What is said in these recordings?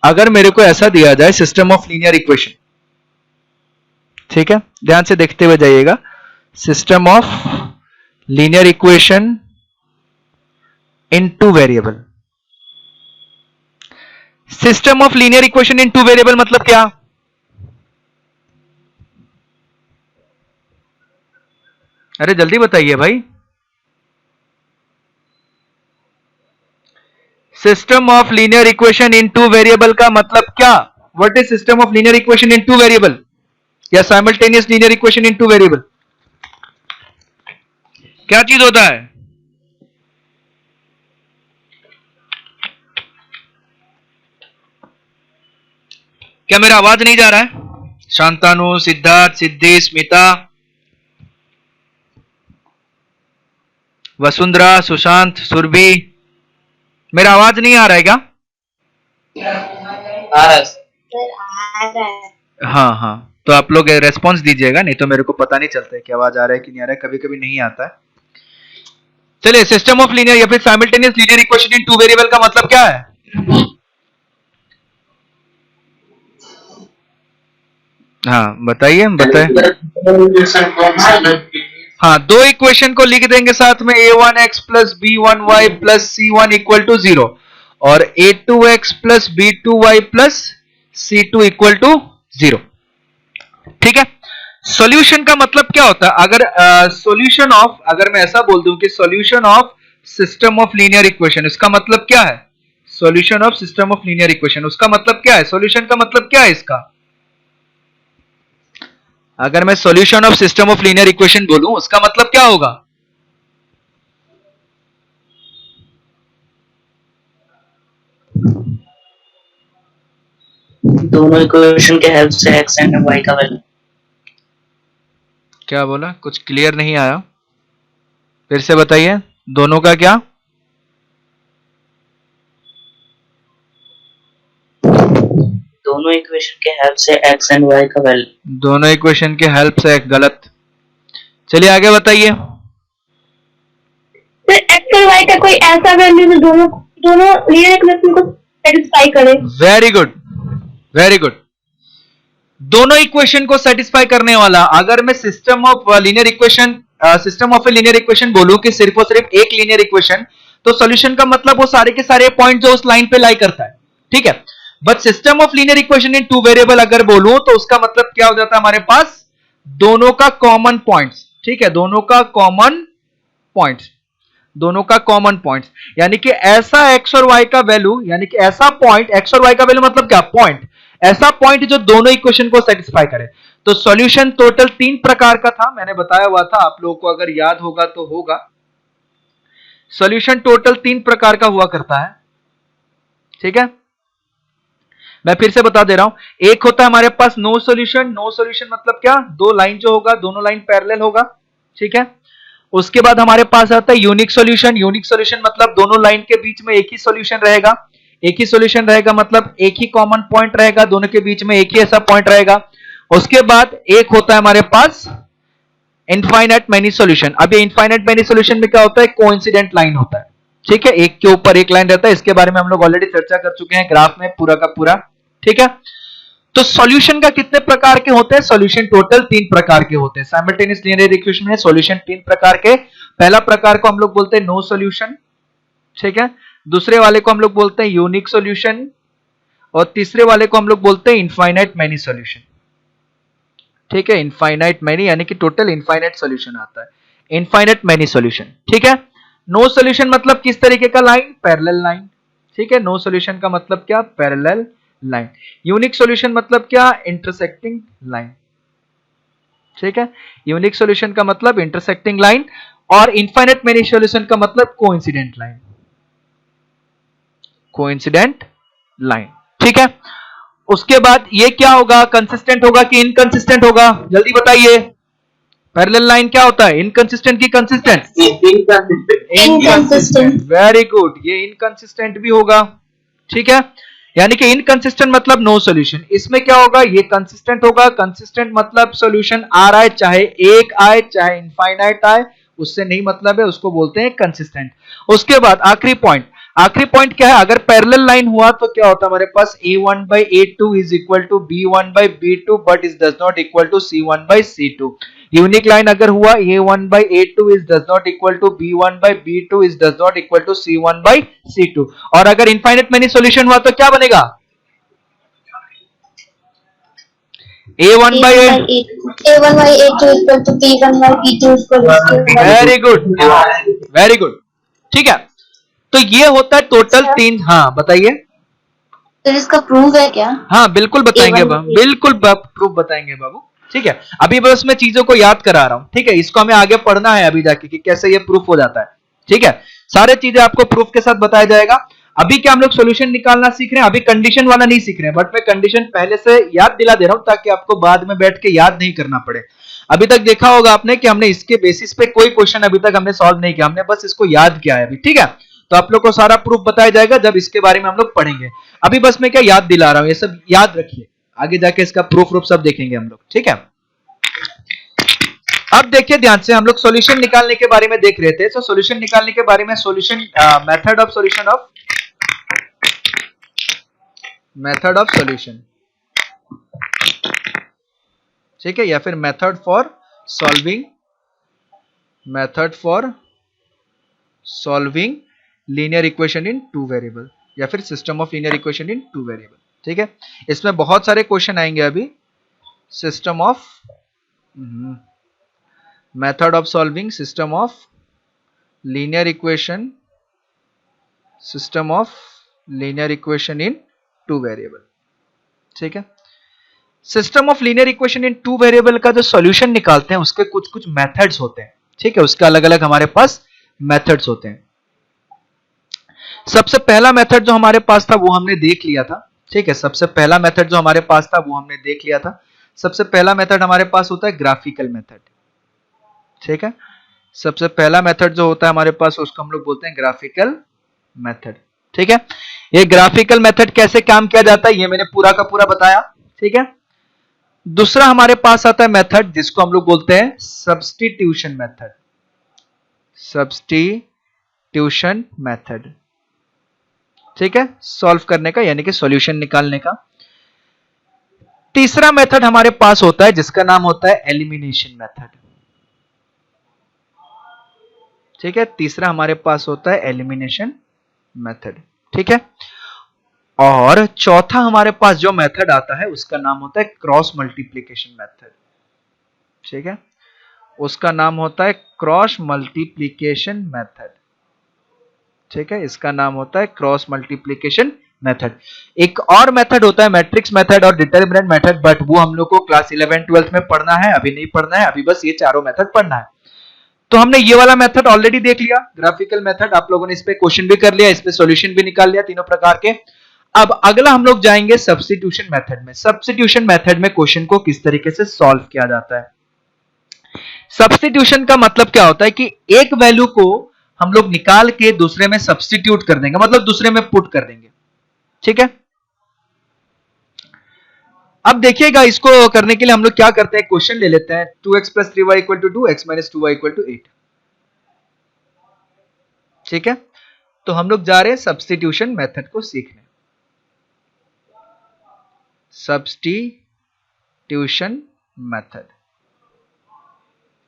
अगर मेरे को ऐसा दिया जाए सिस्टम ऑफ लीनियर इक्वेशन, ठीक है, ध्यान से देखते हुए जाइएगा, system of linear equation in two variable. System of linear equation in two variable मतलब क्या? अरे जल्दी बताइए भाई। System of linear equation in two variable का मतलब क्या? What is system of linear equation in two variable या simultaneous linear equation in two variable? क्या चीज होता है? क्या मेरा आवाज नहीं जा रहा है? शांतानु, सिद्धार्थ, सिद्धि, स्मिता, वसुंधरा, सुशांत, सुरभि, मेरा आवाज नहीं आ रहा है क्या? आ रहा है। हाँ हाँ, तो आप लोग रेस्पॉन्स दीजिएगा, नहीं तो मेरे को पता नहीं चलता है कि आवाज आ रहा है कि नहीं आ रहा है, कभी कभी नहीं आता है। चलिए, सिस्टम ऑफ लीनियर या फिर simultaneous linear equation in two variable का मतलब क्या है? हाँ बताइए, बताइए। हाँ, दो इक्वेशन को लिख देंगे साथ में, a1x plus b1y plus c1 equal to 0 और a2x plus b2y plus c2 equal to 0। ठीक है, सॉल्यूशन का मतलब क्या होता है? अगर सॉल्यूशन ऑफ, अगर मैं ऐसा बोल दूं कि solution of system of linear equation, इसका मतलब क्या है? Solution of system of linear equation, उसका मतलब क्या है? सॉल्यूशन का मतलब क्या है इसका? अगर मैं solution of system of linear equation बोलूं, उसका मतलब क्या होगा? दोनों इक्वेशन के हेल्प से x एंड y का वैल्यू। क्या बोला? कुछ क्लियर नहीं आया, फिर से बताइए। दोनों का क्या? दोनों इक्वेशन के हेल्प से x एंड y का वैल्यू। दोनों इक्वेशन के हेल्प से, गलत। चलिए आगे बताइए। सर x और y का कोई ऐसा वैल्यू जो दोनों लीनियर इक्वेशन को सेटिस्फाई करे। Very good, very good. दोनों इक्वेशन को सेटिस्फाई करने वाला। अगर मैं system of linear equation, system of a linear equation बोलूं कि सिर्फ और सिर्फ एक लीनियर इक्वेशन, तो सॉल्यूशन का मतलब वो सारे के सारे पॉइंट जो उस लाइन पे लाई करता है, ठीक है। But system of linear equation in two variable अगर बोलूं तो उसका मतलब क्या हो जाता है हमारे पास? दोनों का कॉमन पॉइंट्स, ठीक है, दोनों का कॉमन पॉइंट्स, दोनों का कॉमन पॉइंट्स, यानी कि ऐसा x और y का वैल्यू, यानी कि ऐसा पॉइंट, x और y का वैल्यू मतलब क्या? पॉइंट, ऐसा पॉइंट जो दोनों इक्वेशन को सेटिस्फाई करे। तो सॉल्यूशन टोटल 3 प्रकार का था, मैंने बताया हुआ था, आप लोगों को अगर याद होगा तो होगा। सॉल्यूशन टोटल 3 प्रकार का हुआ करता है, ठीक है। मैं फिर से बता दे रहा हूं। एक होता है हमारे पास नो सॉल्यूशन। नो सॉल्यूशन मतलब क्या? दो लाइन जो होगा, दोनों लाइन पैरेलल होगा, ठीक है। उसके बाद हमारे पास आता है यूनिक सॉल्यूशन। यूनिक सॉल्यूशन मतलब दोनों लाइन के बीच में एक ही सॉल्यूशन रहेगा। एक ही सॉल्यूशन रहेगा मतलब एक ही कॉमन पॉइंट रहेगा, दोनों के बीच में एक ही ऐसा पॉइंट रहेगा। उसके बाद एक होता है हमारे पास इनफाइनाइट मैनी सॉल्यूशन। अब ये इनफाइनाइट मैनी सॉल्यूशन में क्या होता है? कोइंसिडेंट लाइन होता है, ठीक है, एक के ऊपर एक लाइन रहता है। इसके बारे में हम लोग ऑलरेडी चर्चा कर चुके हैं ग्राफ में पूरा का पूरा, ठीक है। तो सॉल्यूशन का कितने प्रकार के होते हैं? सॉल्यूशन टोटल 3 प्रकार के होते हैं। साइमल्टेनियस लीनियर इक्वेशन में सॉल्यूशन 3 प्रकार के। पहला प्रकार को हम लोग बोलते हैं नो सॉल्यूशन, ठीक है। दूसरे वाले को हम लोग बोलते हैं यूनिक सॉल्यूशन और तीसरे वाले को हम लोग बोलते हैं इनफाइनाइट मैनी सॉल्यूशन, ठीक है। इनफाइनाइट मैनी यानी कि टोटल इनफाइनाइट सॉल्यूशन आता है, इनफाइनाइट मैनी सॉल्यूशन, ठीक है। नो सॉल्यूशन मतलब किस तरीके का? लाइन, पैरेलल लाइन, ठीक है। नो सॉल्यूशन का मतलब क्या? Parallel line. यूनिक सॉल्यूशन मतलब क्या? इंटरसेक्टिंग लाइन, ठीक है। यूनिक सॉल्यूशन का मतलब इंटरसेक्टिंग लाइन और इनफाइनाइट मैनी सॉल्यूशन का मतलब कोइंसिडेंट लाइन, कोइंसिडेंट लाइन, ठीक है। उसके बाद ये क्या होगा? कंसिस्टेंट होगा कि इनकंसिस्टेंट होगा? जल्दी बताइए। पैरेलल लाइन क्या होता है? इनकंसिस्टेंट की कंसिस्टेंट? इनकंसिस्टेंट। वेरी गुड, ये इनकंसिस्टेंट भी होगा, ठीक है। यानी कि इनकंसिस्टेंट मतलब नो सॉल्यूशन। इसमें क्या होगा? ये कंसिस्टेंट होगा। कंसिस्टेंट मतलब सॉल्यूशन आ रहा है, चाहे एक आए चाहे इनफाइनाइट आए, उससे नहीं मतलब है, उसको बोलते हैं कंसिस्टेंट। उसके बाद आखिरी पॉइंट, आखिरी पॉइंट क्या है, अगर पैरेलल लाइन हुआ तो क्या होता है हमारे पास a1 by a2 is equal to b1 by b2 but is does not equal to c1 by c2। Unique line अगर हुआ a1 by a2 is does not equal to b1 by b2 is does not equal to c1 by c2। और अगर infinite many solution हुआ तो क्या बनेगा, a1 by A1 by A2 equal to B1 by B2 equal to very good, very good, ठीक है। तो ये होता है टोटल तीन, हाँ बताइए। तो इसका प्रूफ है क्या? हाँ बिल्कुल बताएंगे बाबू, बिल्कुल प्रूफ बताएंगे बाबू, ठीक है। अभी बस मैं चीजों को याद करा रहा हूँ, ठीक है। इसको हमें आगे पढ़ना है अभी जाके कि कैसे ये प्रूफ हो जाता है, ठीक है। सारे चीजें आपको प्रूफ के साथ बताया जाएगा। अभी क्या हम लोग सॉल्यूशन निकालना सीख रहे हैं, अभी कंडीशन वाला नहीं सीख रहे हैं, बट मैं कंडीशन पहले से याद दिला दे रहा हूं ताकि आपको बाद में बैठ के याद नहीं करना पड़े। अभी तक देखा होगा आपने कि हमने इसके बेसिस पे कोई क्वेश्चन अभी तक हमने सॉल्व नहीं किया, हमने बस इसको याद किया है अभी, ठीक है। तो आप लोग को सारा प्रूफ बताया जाएगा जब इसके बारे में हम लोग पढ़ेंगे। अभी बस मैं क्या याद दिला रहा हूं, ये सब याद रखिए, आगे जाके इसका प्रूफ सब देखेंगे हम लोग, ठीक है। अब देखिए ध्यान से, हम लोग सॉल्यूशन निकालने के बारे में देख रहे थे। तो सॉल्यूशन निकालने के बारे में सॉल्यूशन मेथड ऑफ सॉल्यूशन, ठीक है, या फिर method for solving linear equation in two variable, या फिर system of linear equation in two variable, ठीक है। इसमें बहुत सारे क्वेश्चन आएंगे अभी। System of method of solving system of linear equation in two variable, ठीक है। System of linear equation in two variable का जो सॉल्यूशन निकालते हैं उसके कुछ कुछ मेथड्स होते हैं, ठीक है। उसके अलग अलग हमारे पास मेथड्स होते हैं। सबसे पहला मेथड जो हमारे पास था वो हमने देख लिया था, ठीक है। सबसे पहला मेथड जो हमारे पास था वो हमने देख लिया था। सबसे पहला मेथड हमारे पास होता है ग्राफिकल मेथड, ठीक है। सबसे पहला मेथड जो होता है हमारे पास उसको हम लोग बोलते हैं ग्राफिकल मेथड, ठीक है। ये ग्राफिकल मेथड कैसे काम किया जाता है ये मैंने पूरा का पूरा बताया, ठीक है। दूसरा हमारे पास आता है मेथड जिसको हम लोग बोलते हैं सब्स्टिट्यूशन मेथड, ठीक है, सॉल्व करने का यानी कि सॉल्यूशन निकालने का। तीसरा मेथड हमारे पास होता है जिसका नाम होता है एलिमिनेशन मेथड, ठीक है। तीसरा हमारे पास होता है एलिमिनेशन मेथड, ठीक है। और चौथा हमारे पास जो मेथड आता है उसका नाम होता है क्रॉस मल्टीप्लिकेशन मेथड, ठीक है। उसका नाम होता है क्रॉस मल्टीप्लिकेशन मेथड, ठीक है। इसका नाम होता है क्रॉस मल्टीप्लिकेशन मेथड। एक और मेथड होता है मैट्रिक्स मेथड और डिटरमिनेंट मेथड, बट वो हम लोग को क्लास 11 12 में पढ़ना है, अभी नहीं पढ़ना है, अभी बस ये चारों मेथड पढ़ना है। तो हमने ये वाला मेथड ऑलरेडी देख लिया, ग्राफिकल मेथड। आप लोगों ने इस पे क्वेश्चन भी कर लिया, इस पे सॉल्यूशन भी निकाल लिया तीनों प्रकार के। अब अगला हम लोग जाएंगे सब्स्टिट्यूशन मेथड में। सब्स्टिट्यूशन मेथड में क्वेश्चन को किस तरीके से सॉल्व किया जाता है। सब्स्टिट्यूशन का मतलब क्या होता है कि एक वैल्यू को हम लोग निकाल के दूसरे में सब्स्टिट्यूट कर देंगे, मतलब दूसरे में पुट कर देंगे, ठीक है। अब देखिएगा, इसको करने के लिए हम लोग क्या करते हैं, क्वेश्चन ले लेते हैं 2x + 3y = 2, x - 2y = 8, ठीक है। तो हम लोग जा रहे हैं सब्स्टिट्यूशन मेथड को सीखने। सब्स्टिट्यूशन मेथड,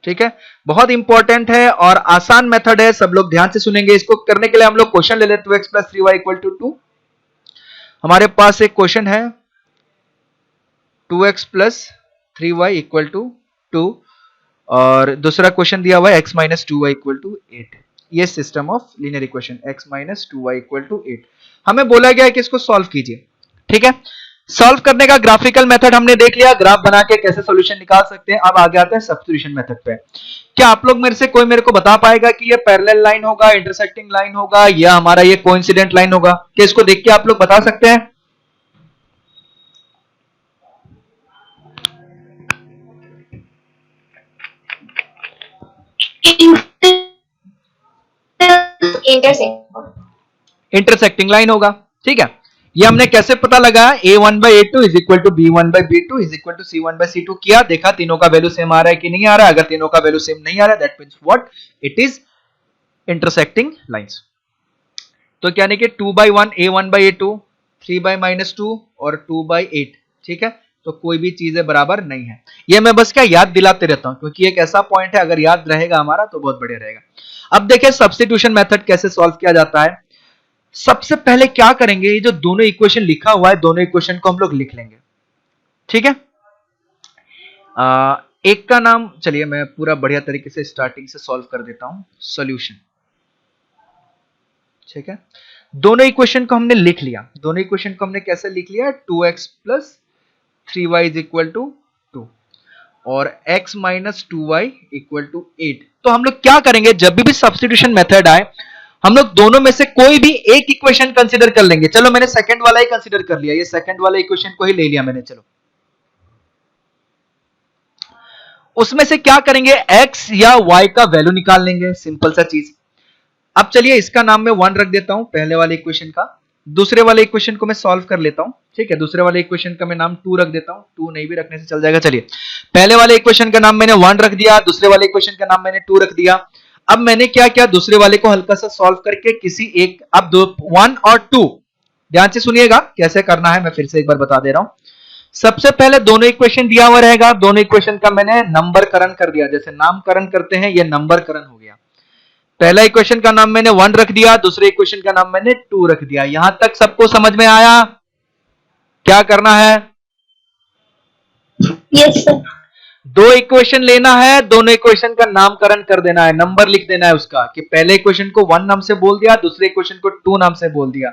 ठीक है, बहुत इंपॉर्टेंट है और आसान मेथड है, सब लोग ध्यान से सुनेंगे। इसको करने के लिए हम लोग क्वेश्चन ले लेते हैं 2x + 3y = 2। हमारे पास एक क्वेश्चन है 2x + 3y = 2 और दूसरा क्वेश्चन दिया हुआ है x - 2y = 8। ये system of linear equation x - 2y = 8 हमें बोला गया है कि इसको सॉल्व कीजिए, ठीक है। सॉल्व करने का ग्राफिकल मेथड हमने देख लिया, ग्राफ बना के कैसे सॉल्यूशन निकाल सकते हैं। अब आगे आते हैं सब्स्टिट्यूशन मेथड पे। क्या आप लोग कोई मेरे को बता पाएगा कि ये पैरेलल लाइन होगा, इंटरसेक्टिंग लाइन होगा, या हमारा ये कोइंसिडेंट लाइन होगा? क्या इसको देख के आप लोग बता सकते हैं? इंटरसेक्टिंग लाइन होगा, ठीक है। ये हमने कैसे पता लगाया, a1 by a2 is equal to b1 by b2 is equal to c1 by c2 किया, देखा तीनों का वैल्यू सेम आ रहा है कि नहीं आ रहा है। अगर तीनों का वैल्यू सेम नहीं आ रहा है, that means what, it is intersecting lines. तो क्या नहीं कि 2/1 a1/a2, 3/-2 और 2/8, ठीक है। तो कोई भी चीजें बराबर नहीं है। ये मैं बस क्या याद दिलाते रहता हूं क्योंकि एक ऐसा पॉइंट है, अगर याद रहेगा हमारा तो बहुत बढ़िया रहेगा। अब देखिए सब्स्टिट्यूशन मेथड कैसे सॉल्व किया जाता है। सबसे पहले क्या करेंगे, ये जो दोनों इक्वेशन लिखा हुआ है, दोनों इक्वेशन को हम लोग लिख लेंगे, ठीक है। एक का नाम, चलिए मैं पूरा बढ़िया तरीके से स्टार्टिंग से सॉल्व कर देता हूं, सॉल्यूशन, ठीक है। दोनों इक्वेशन को हमने लिख लिया। दोनों इक्वेशन को हमने कैसे लिख लिया, 2x + 3y = 2 और x - 2y = 8। तो हम लोग क्या करेंगे, जब भी सब्स्टिट्यूशन मेथड आए हम लोग दोनों में से कोई भी एक इक्वेशन कंसीडर कर लेंगे। चलो मैंने सेकंड वाला ही कंसीडर कर लिया, ये सेकंड वाला इक्वेशन को ही ले लिया मैंने। चलो उसमें से क्या करेंगे, x या y का वैल्यू निकाल लेंगे, सिंपल सा चीज। अब चलिए इसका नाम मैं 1 रख देता हूं पहले वाले इक्वेशन का, दूसरे वाले इक्वेशन को मैं सॉल्व कर लेता हूं, ठीक है। दूसरे वाले इक्वेशन का मैं नाम 2 रख देता हूं, 2 नहीं भी रखने से चल जाएगा। चलिए पहले वाले इक्वेशन का नाम मैंने 1 रख दिया, दूसरे वाले इक्वेशन का नाम मैंने 2 रख दिया। अब मैंने क्या किया, दूसरे वाले को हल्का सा सॉल्व करके किसी एक, अब 1 और 2 ध्यान से सुनिएगा कैसे करना है, मैं फिर से एक बार बता दे रहा हूं। सबसे पहले दोनों इक्वेशन दिया हुआ रहेगा, दोनों इक्वेशन का मैंने नंबरकरण कर दिया, जैसे नामकरण करते हैं, ये नंबरकरण हो गया। पहला इक्वेशन का नाम मैंने 1 रख दिया, दूसरे इक्वेशन का नाम मैंने 2 रख दिया। यहां तक सबको समझ में आया? क्या करना है? Yes sir. दो इक्वेशन लेना है, दोनों इक्वेशन का नामकरण कर देना है, नंबर लिख देना है उसका, कि पहले इक्वेशन को 1 नाम से बोल दिया, दूसरे इक्वेशन को 2 नाम से बोल दिया।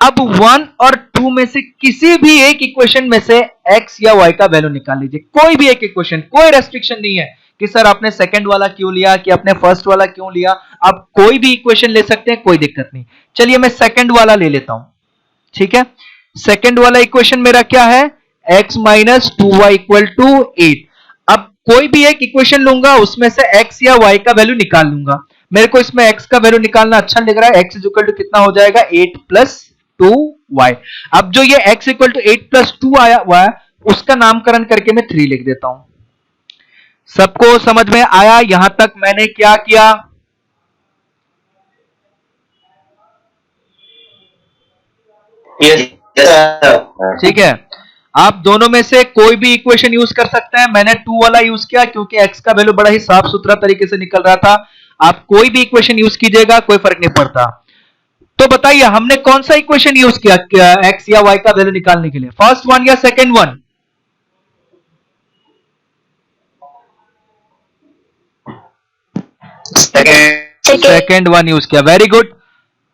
अब 1 और 2 में से किसी भी एक इक्वेशन में से x या y का वैल्यू निकाल लीजिए, कोई भी एक इक्वेशन, कोई रेस्ट्रिक्शन नहीं है कि सर आपने सेकंड वाला क्यों लिया, कि आपने फर्स्ट वाला क्यों लिया। आप कोई भी इक्वेशन ले सकते हैं, कोई दिक्कत नहीं। चलिए मैं सेकंड वाला ले लेता हूं, ठीक है। सेकंड वाला इक्वेशन मेरा क्या है, x - 2y = 8। अब कोई भी एक इक्वेशन लूंगा, उसमें से x या y का वैल्यू निकाल लूंगा। मेरे को इसमें x का वैल्यू निकालना अच्छा लग रहा है, x = कितना हो जाएगा, 8 + 2y। अब जो ये x = 8 + 2 आया हुआ है, उसका नामकरण करके मैं 3 लिख देता हूं। सबको समझ में आया यहां तक मैंने क्या किया? ठीक है। आप दोनों में से कोई भी इक्वेशन यूज कर सकते हैं। मैंने 2 वाला यूज किया क्योंकि x का वैल्यू बड़ा ही साफ सुथरा तरीके से निकल रहा था। आप कोई भी इक्वेशन यूज कीजिएगा, कोई फर्क नहीं पड़ता। तो बताइए हमने कौन सा इक्वेशन यूज किया x या y का वैल्यू निकालने के लिए, फर्स्ट वन या second one? Second one use किया, वेरी गुड।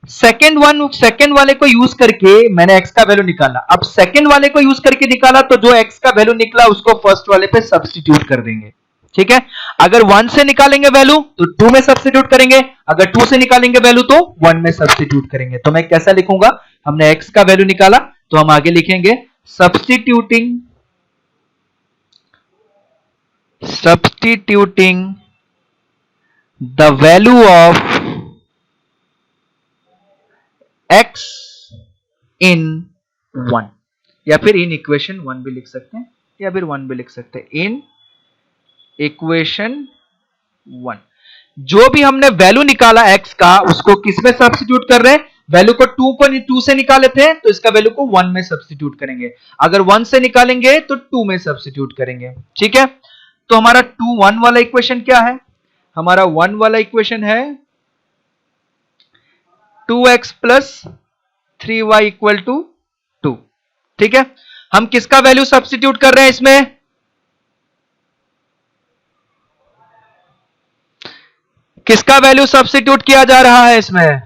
सेकंड वाले को यूज करके मैंने x का वैल्यू निकाला। अब सेकंड वाले को यूज करके निकाला तो जो x का वैल्यू निकला उसको फर्स्ट वाले पे सब्स्टिट्यूट कर देंगे, ठीक है। अगर 1 से निकालेंगे वैल्यू तो 2 में सब्स्टिट्यूट करेंगे, अगर 2 से निकालेंगे वैल्यू तो 1 में सब्स्टिट्यूट करेंगे। तो मैं कैसा लिखूंगा, हमने x का वैल्यू निकाला तो हम आगे लिखेंगे substituting the value of x in 1, या फिर इन इक्वेशन 1 भी लिख सकते हैं, या फिर 1 भी लिख सकते हैं, इन इक्वेशन 1। जो भी हमने वैल्यू निकाला x का, उसको किस में सब्स्टिट्यूट कर रहे हैं, वैल्यू को 2 से निकाले थे तो इसका वैल्यू को 1 में सब्स्टिट्यूट करेंगे। अगर 1 से निकालेंगे तो 2 में सब्स्टिट्यूट करेंगे, ठीक है। तो हमारा 1 वाला इक्वेशन क्या है, हमारा 1 वाला इक्वेशन है 2x + 3y = 2, ठीक है। हम किसका वैल्यू सब्स्टिट्यूट कर रहे हैं इसमें, किसका वैल्यू सब्स्टिट्यूट किया जा रहा है इसमें?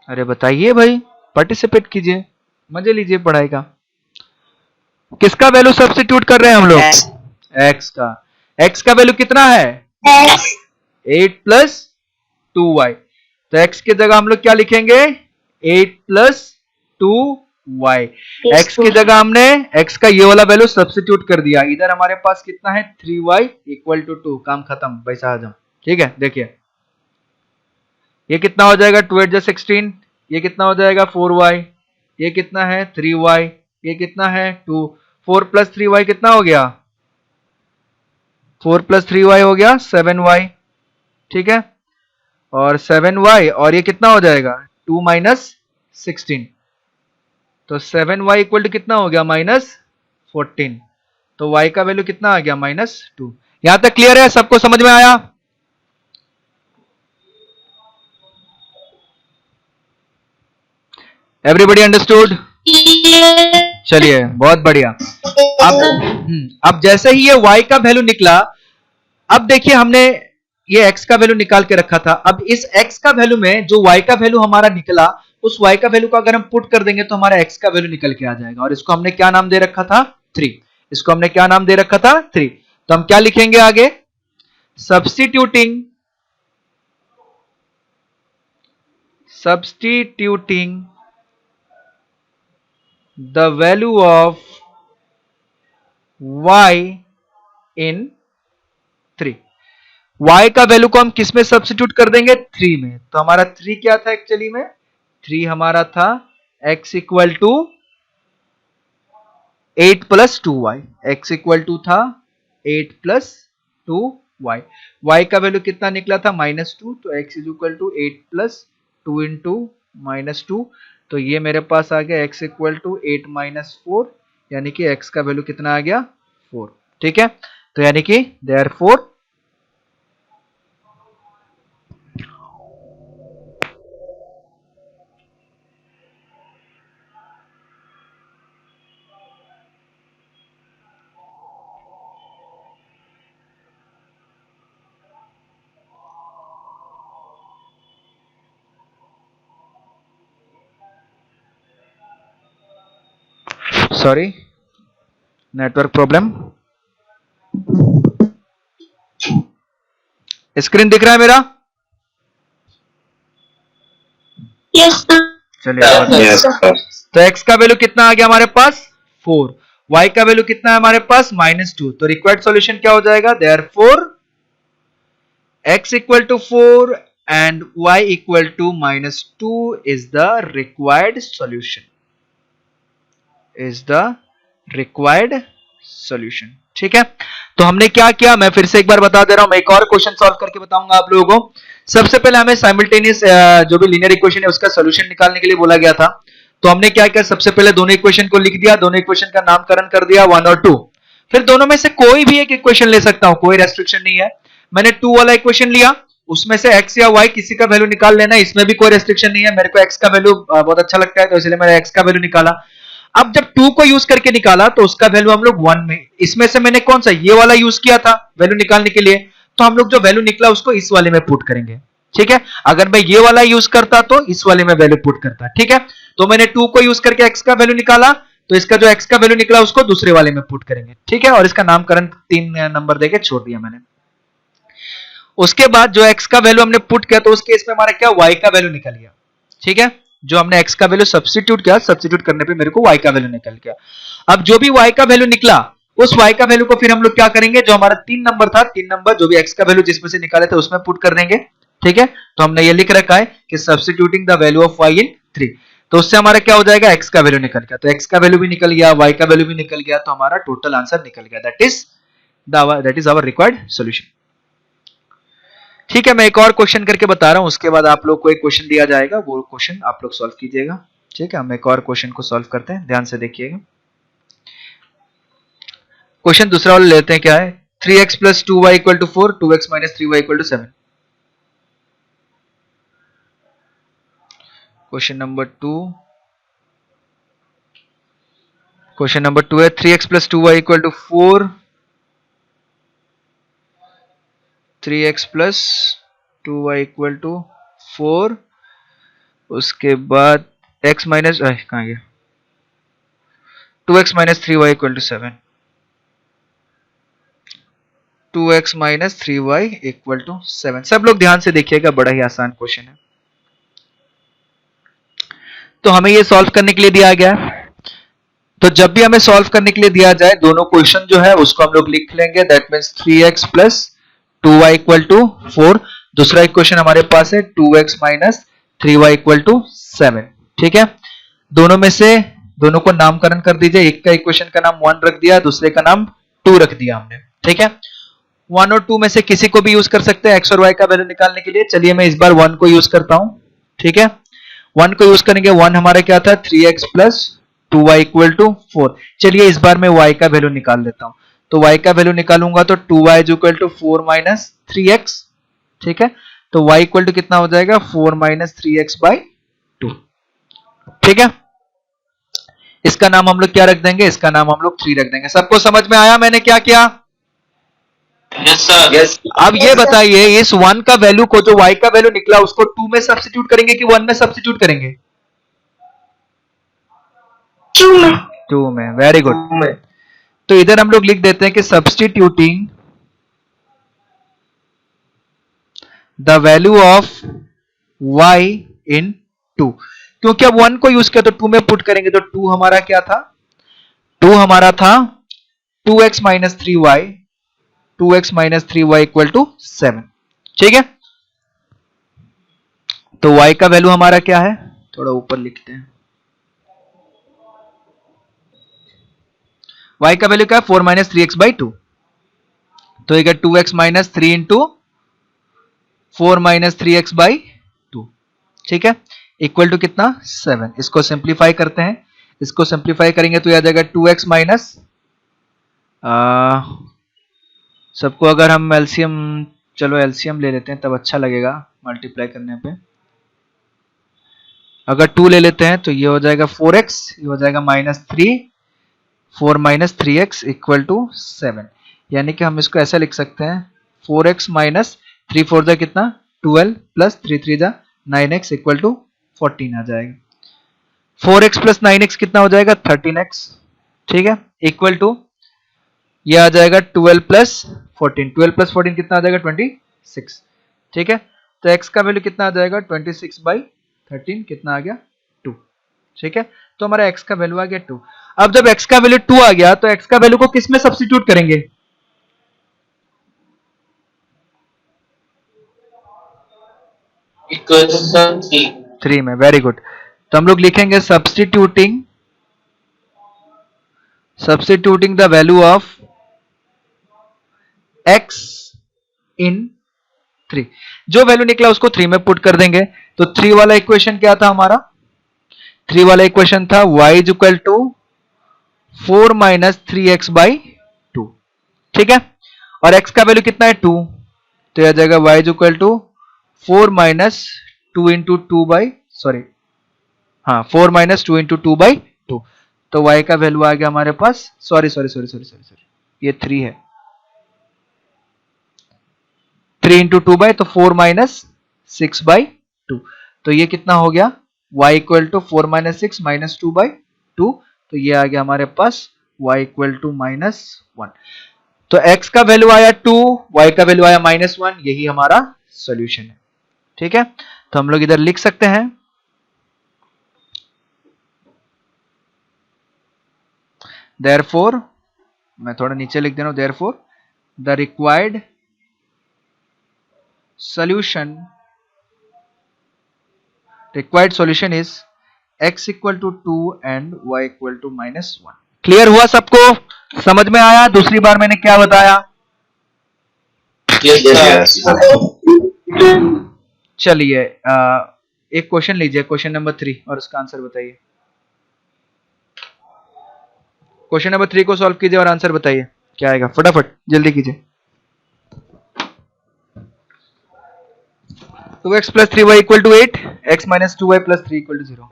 अरे बताइए भाई, पार्टिसिपेट कीजिए, मजे लीजिए पढ़ाई का। किसका वैल्यू सब्स्टिट्यूट कर रहे हैं हम लोग? x का। x का वैल्यू कितना है, 8 + 2y। तो x की जगह हम लोग क्या लिखेंगे, 8 + 2y। x की जगह हमने x का ये वाला वैल्यू सब्स्टिट्यूट कर दिया। इधर हमारे पास कितना है, 3y = 2। काम खत्म, पैसा आजम, ठीक है। देखिए ये कितना हो जाएगा, 2 × 16, ये कितना हो जाएगा 4y, ये कितना है 3y, ये कितना है 2। 4 + 3y कितना हो गया, 4 + 3y हो गया 7y, ठीक है, और 7y, और ये कितना हो जाएगा 2 माइनस 16, तो 7y इक्वल टू कितना हो गया -14, तो y का वैल्यू कितना आ गया -2। यहां तक क्लियर है, सबको समझ में आया? Everybody understood? चलिए बहुत बढ़िया। अब जैसे ही ये y का वैल्यू निकला, अब देखिए हमने ये x का वैल्यू निकाल के रखा था, अब इस x का वैल्यू में जो y का वैल्यू हमारा निकला, उस y का वैल्यू को अगर हम पुट कर देंगे तो हमारा x का वैल्यू निकल के आ जाएगा, और इसको हमने क्या नाम दे रखा था 3, इसको हमने क्या नाम दे रखा था 3। तो हम क्या लिखेंगे आगे, substituting the value of y in 3, y का वैल्यू को हम किस में सब्स्टिट्यूट कर देंगे 3 में, तो हमारा 3 क्या था एक्चुअली में, 3 हमारा था x equal to 8 plus 2y, x equal to था 8 प्लस 2y, y का वैल्यू कितना निकला था -2, तो x is equal to 8 plus 2 into -2, तो ये मेरे पास आ गया x इक्वल टू 8 माइनस 4, यानी कि x का वैल्यू कितना आ गया 4, ठीक है। तो यानी कि therefore sorry network problem, screen दिख रहा है मेरा? यस चलिए तो x का वैल्यू कितना आ गया हमारे पास 4, y का वैल्यू कितना है हमारे पास -2, तो रिक्वायर्ड सॉल्यूशन क्या हो जाएगा, therefore x equal to 4 and y equal to -2 is the required solution, is the required solution, ठीक है। तो हमने क्या किया, मैं फिर से एक बार बता दे रहा हूं, मैं एक और क्वेश्चन सॉल्व करके बताऊंगा आप लोगों को। सबसे पहले हमें साइमल्टेनियस जो भी लीनियर इक्वेशन है उसका सॉल्यूशन निकालने के लिए बोला गया था, तो हमने क्या किया, सबसे पहले दोनों इक्वेशन को लिख दिया, दोनों इक्वेशन का नामकरण कर दिया 1 और 2, फिर दोनों में से कोई भी एक इक्वेशन ले सकता हूं, कोई रेस्ट्रिक्शन नहीं है। मैंने 2 वाला इक्वेशन लिया, उसमें से x या y किसी का वैल्यू निकाल लेना, इसमें भी कोई रेस्ट्रिक्शन नहीं है, मेरे को x का वैल्यू बहुत अच्छा लगता है तो इसलिए मैंने x का वैल्यू निकाला। अब जब 2 को यूज करके निकाला तो उसका वैल्यू हम लोग 1 में, इसमें से मैंने कौन सा ये वाला यूज किया था वैल्यू निकालने के लिए, तो हम लोग जो वैल्यू निकला उसको इस वाले में पुट करेंगे, ठीक है। अगर मैं ये वाला यूज करता तो इस वाले में वैल्यू पुट करता, ठीक है। तो मैंने 2 को यूज करके x का वैल्यू निकाला, तो इसका जो x का वैल्यू निकला उसको दूसरे वाले में पुट करेंगे, ठीक है, और इसका नामकरण 3 नंबर देके छोड़ दिया मैंने। उसके बाद जो x का वैल्यू हमने पुट किया तो उस केस में हमारा क्या y का वैल्यू निकल गया, ठीक है। जो हमने x का वैल्यू सब्स्टिट्यूट किया, सब्स्टिट्यूट करने पे मेरे को y का वैल्यू निकल गया। अब जो भी y का वैल्यू निकला उस y का वैल्यू को फिर हम लोग क्या करेंगे, जो हमारा 3 नंबर था, 3 नंबर जो भी x का वैल्यू जिसमें से निकाले थे उसमें पुट कर देंगे, ठीक है। तो हमने ये लिख रखा है कि substituting the value of y इन 3, तो उससे हमारा क्या हो जाएगा, x का वैल्यू निकल गया, तो x का वैल्यू भी निकल गया, y का वैल्यू भी निकल गया, तो हमारा टोटल आंसर निकल गया, that is our required solution, ठीक है। मैं एक और क्वेश्चन करके बता रहा हूं, उसके बाद आप लोग को एक क्वेश्चन दिया जाएगा, वो क्वेश्चन आप लोग सॉल्व कीजिएगा, ठीक है। हम एक और क्वेश्चन को सॉल्व करते हैं, ध्यान से देखिएगा। क्वेश्चन दूसरा वाला लेते हैं, क्या है, 3x plus 2y equal to 4, 2x minus 3y equal to 7। Question number 2 है 3x plus 2y equal to 4, 3x plus 2y equal to 4, उसके बाद x माइनस कहाँ गया, 2x minus 3y equal to 7, 2x minus 3y equal to 7। सब लोग ध्यान से देखिएगा, बड़ा ही आसान क्वेश्चन है। तो हमें ये सॉल्व करने के लिए दिया गया है, तो जब भी हमें सॉल्व करने के लिए दिया जाए दोनों क्वेश्चन जो है उसको हम लोग लिख लेंगे, that means 3x plus 2y equal to 4, दूसरा इक्वेशन हमारे पास है 2x minus 3y equal to 7, ठीक है। दोनों में से दोनों को नामकरण कर दीजिए, एक का इक्वेशन का नाम 1 रख दिया, दूसरे का नाम 2 रख दिया हमने, ठीक है। 1 और 2 में से किसी को भी यूज कर सकते हैं x और y का वैल्यू निकालने के लिए। चलिए मैं इस बार 1 को यूज करता हूं, ठीक है। 1 को यूज करेंगे, 1 हमारा क्या था 3x plus 2y equal to 4। चलिए इस बार मैं y का वैल्यू निकाल लेता हूं। तो y का वैल्यू निकालूंगा तो 2y equal to 4 minus 3x, ठीक है। तो y इक्वल टू कितना हो जाएगा 4 माइनस 3x बाई 2, ठीक है। इसका नाम हम लोग क्या रख देंगे, इसका नाम हम लोग 3 रख देंगे। सबको समझ में आया मैंने क्या किया? Yes sir. यस। अब ये बताइए इस 1 का वैल्यू को, जो y का वैल्यू निकला उसको 2 में सब्स्टिट्यूट करेंगे कि 1 में सब्स्टिट्यूट करेंगे? 2 में। 2 में, वेरी गुड। तो इधर हम लोग लिख देते हैं कि substituting the value of y इन 2। क्योंकि अब 1 को यूज किया तो 2 में पुट करेंगे, तो 2 हमारा क्या था, 2 हमारा था 2x minus 3y, 2x minus 3y equal to 7, ठीक है। तो y का वैल्यू हमारा क्या है, थोड़ा ऊपर लिखते हैं। y का वैल्यू क्या है 4 माइनस 3x बाई 2। तो ये 2x minus 3 into 4 minus 3x by 2, ठीक है, इक्वल टू कितना 7। इसको सिंप्लीफाई करते हैं, इसको सिंप्लीफाई करेंगे तो ये आ जाएगा 2x माइनस, सबको अगर हम एलसीएम, चलो एलसीएम ले लेते हैं तब अच्छा लगेगा मल्टीप्लाई करने पे। अगर 2 ले लेते हैं तो ये हो जाएगा 4x, ये हो जाएगा minus 3, 4 minus 3x equal to 7। यानी कि हम इसको ऐसा लिख सकते हैं 4x माइनस 3 4 जा कितना 12 प्लस 3 3 जा 9x इक्वल टू 14 आ जाएगा। 4x प्लस 9x कितना हो जाएगा 13x, ठीक है, इक्वल टू ये आ जाएगा 12 प्लस 14, 12 प्लस 14 कितना आ जाएगा 26, ठीक है। तो x का वैल्यू कितना आ जाएगा 26 बाई 13, कितना आ गया 2, ठीक है। तो हमारा x का वैल्यू आ गया 2। अब जब x का वैल्यू 2 आ गया तो x का वैल्यू को किस में सब्स्टिट्यूट करेंगे, इक्वेशन 3 में, वेरी गुड। तो हम लोग लिखेंगे substituting the value of x इन 3। जो वैल्यू निकला उसको 3 में पुट कर देंगे। तो 3 वाला इक्वेशन क्या था हमारा, 3 वाला इक्वेशन था y is equal to 4 minus 3x by 2, ठीक है। और x का वैल्यू कितना है 2, तो यह आ जाएगा y is equal to 4 minus 2 into 2 by, sorry हाँ 4 माइनस 2 इंटू 2 बाई 2। तो y का वैल्यू आ गया हमारे पास, sorry sorry sorry sorry sorry sorry, ये 3 है, 3 इंटू 2 बाई, तो 4 माइनस 6 बाई 2। तो ये कितना हो गया y equal to 4 minus 6 minus 2 by 2। तो ये आ गया हमारे पास y इक्वल टू माइनस 1। तो x का वैल्यू आया 2, y का वैल्यू आया माइनस 1, यही हमारा सॉल्यूशन है, ठीक है। तो हम लोग इधर लिख सकते हैं therefore, मैं थोड़ा नीचे लिख दे रहा हूं, therefore the required solution is x equal to 2 and y equal to minus 1। Clear हुआ सबको, समझ में आया दूसरी बार मैंने क्या बताया? यस चलिए एक क्वेश्चन लीजिए, क्वेश्चन नंबर 3, और उसका आंसर बताइए। क्वेश्चन नंबर 3 को सॉल्व कीजिए और आंसर बताइए क्या आएगा, फटाफट जल्दी कीजिए। 2x plus 3y equal to 8, x minus 2y plus 3 equal to 0,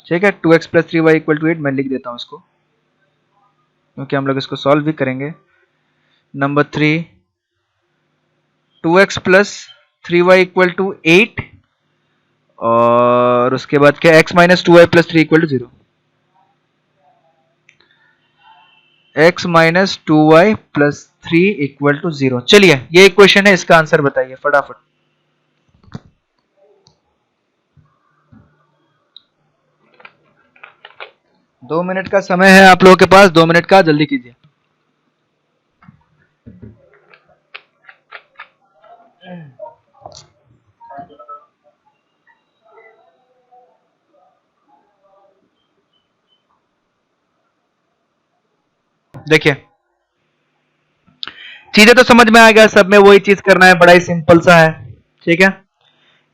ठीक है। 2x plus 3y equal to 8, मैं लिख देता हूं इसको क्योंकि हम लोग इसको सॉल्व भी करेंगे। Number 3, 2x plus 3y equal to 8 और उसके बाद क्या x minus 2y plus 3 equal to 0, x minus 2y plus 3 equal to 0। चलिए ये इक्वेशन है, इसका आंसर बताइए फटाफट। दो मिनट का समय है आप लोगों के पास, 2 मिनट का, जल्दी कीजिए। देखिए चीजें तो समझ में आ गया, सब में वही चीज करना है, बड़ा ही सिंपल सा है। ठीक है,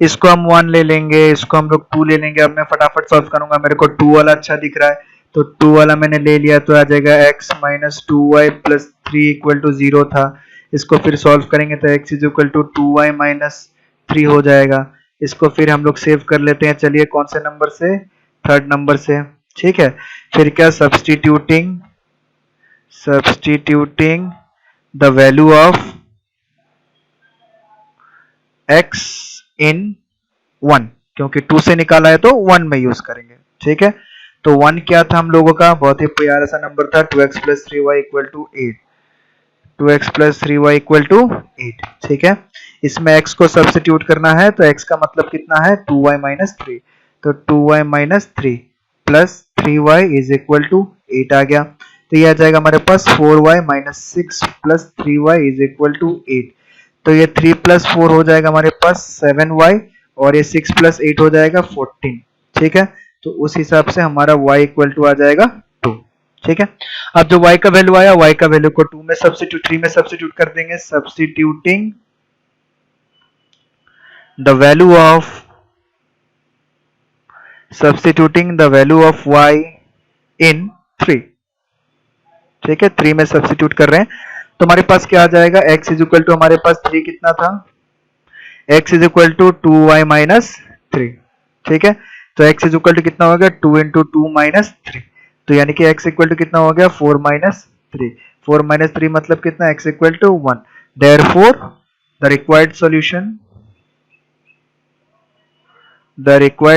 इसको हम 1 ले लेंगे, इसको हम लोग 2 ले लेंगे। अब मैं फटाफट सॉल्व करूंगा, मेरे को 2 वाला अच्छा दिख रहा है तो 2 वाला मैंने ले लिया, तो आ जाएगा x minus 2y plus 3 equal to 0 था। इसको फिर सॉल्व करेंगे तो x is equal to 2y minus 3 हो जाएगा। इसको फिर हम लोग सेव कर लेते हैं, चलिए कौन से नंबर से, थर्ड नंबर से। ठीक है, फिर क्या, substituting the value of x इन 1, क्योंकि 2 से निकाला है तो 1 में यूज करेंगे। ठीक है, तो 1 क्या था हम लोगों का, बहुत ही प्यारा सा नंबर था, 2x plus 3y equal to 8, 2x plus 3y equal to 8। ठीक है, इसमें x को सब्स्टिट्यूट करना है तो x का मतलब कितना है, 2y माइनस 3, तो 2y minus 3 plus 3y is equal to 8 आ गया। तो ये आ जाएगा हमारे पास 4y minus 6 plus 3y is equal to 8। तो ये 3 प्लस 4 हो जाएगा हमारे पास 7y, और ये 6 प्लस 8 हो जाएगा 14। ठीक है, तो उस हिसाब से हमारा y इक्वल टू आ जाएगा 2। ठीक है, अब जो y का वैल्यू आया, y का वैल्यू को 2 में सब्स्टिट्यूट, 3 में सब्स्टिट्यूट कर देंगे, substituting the value of y इन 3। ठीक है, 3 में सब्स्टिट्यूट कर रहे हैं तो हमारे पास क्या आ जाएगा, x इज इक्वल टू, हमारे पास 3 कितना था, x is equal to 2y minus 3। ठीक है, तो x इज इक्वल टू कितना हो गया, 2 इंटू 2 माइनस 3, तो यानी कि x इक्वल टू कितना हो गया, 4 माइनस 3। 4 माइनस 3 मतलब कितना, x equal to 1। Therefore the required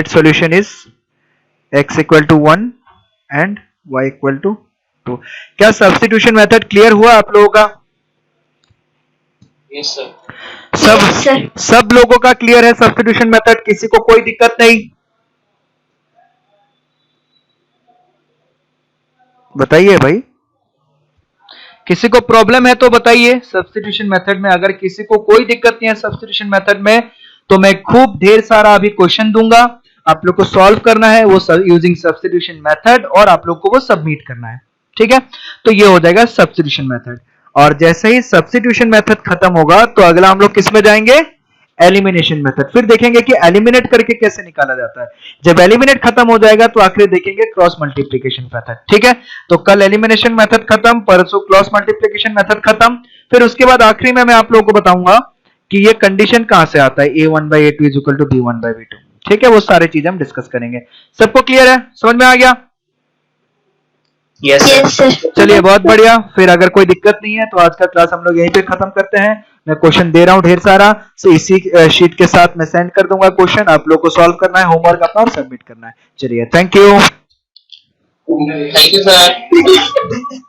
solution is x equal to 1 and y equal to 2। क्या सब्स्टिट्यूशन मेथड क्लियर हुआ आप लोगों का? Yes sir. सब लोगों का क्लियर है सब्स्टिट्यूशन मेथड, किसी को कोई दिक्कत नहीं? बताइए भाई, किसी को प्रॉब्लम है तो बताइए। सब्स्टिट्यूशन मेथड में अगर किसी को कोई दिक्कत नहीं है सब्स्टिट्यूशन मेथड में, तो मैं खूब ढेर सारा अभी क्वेश्चन दूंगा, आप लोग को सॉल्व करना है वो यूजिंग सब्स्टिट्यूशन मेथड, और आप लोग को वो सबमिट करना है। ठीक है, तो ये हो जाएगा सब्स्टिट्यूशन मेथड। और जैसे ही सब्स्टिट्यूशन मेथड खत्म होगा तो अगला हम लोग किस में जाएंगे, एलिमिनेशन मेथड। फिर देखेंगे कि एलिमिनेट करके कैसे निकाला जाता है। जब एलिमिनेट खत्म हो जाएगा तो आखिर देखेंगे क्रॉस मल्टीप्लिकेशन मेथड। ठीक है, तो कल एलिमिनेशन मेथड खत्म, परसों क्रॉस मल्टीप्लिकेशन मेथड खत्म, फिर उसके बाद आखिरी में मैं आप लोगों को बताऊंगा कि ये कंडीशन कहां से आता है, a1 by a2 is equal to b1 by b2। ठीक है, वो सारे चीजें हम डिस्कस करेंगे। सबको क्लियर है, समझ में आ गया? Yes sir. चलिए बहुत बढ़िया, फिर अगर कोई दिक्कत नहीं है तो आज का क्लास हम लोग यहीं पे खत्म करते हैं। मैं क्वेश्चन दे रहा हूं ढेर सारा, तो इसी शीट के साथ मैं सेंड कर दूंगा क्वेश्चन, आप लोग को सॉल्व करना है, होमवर्क अपना और सबमिट करना है। चलिए, थैंक यू सर।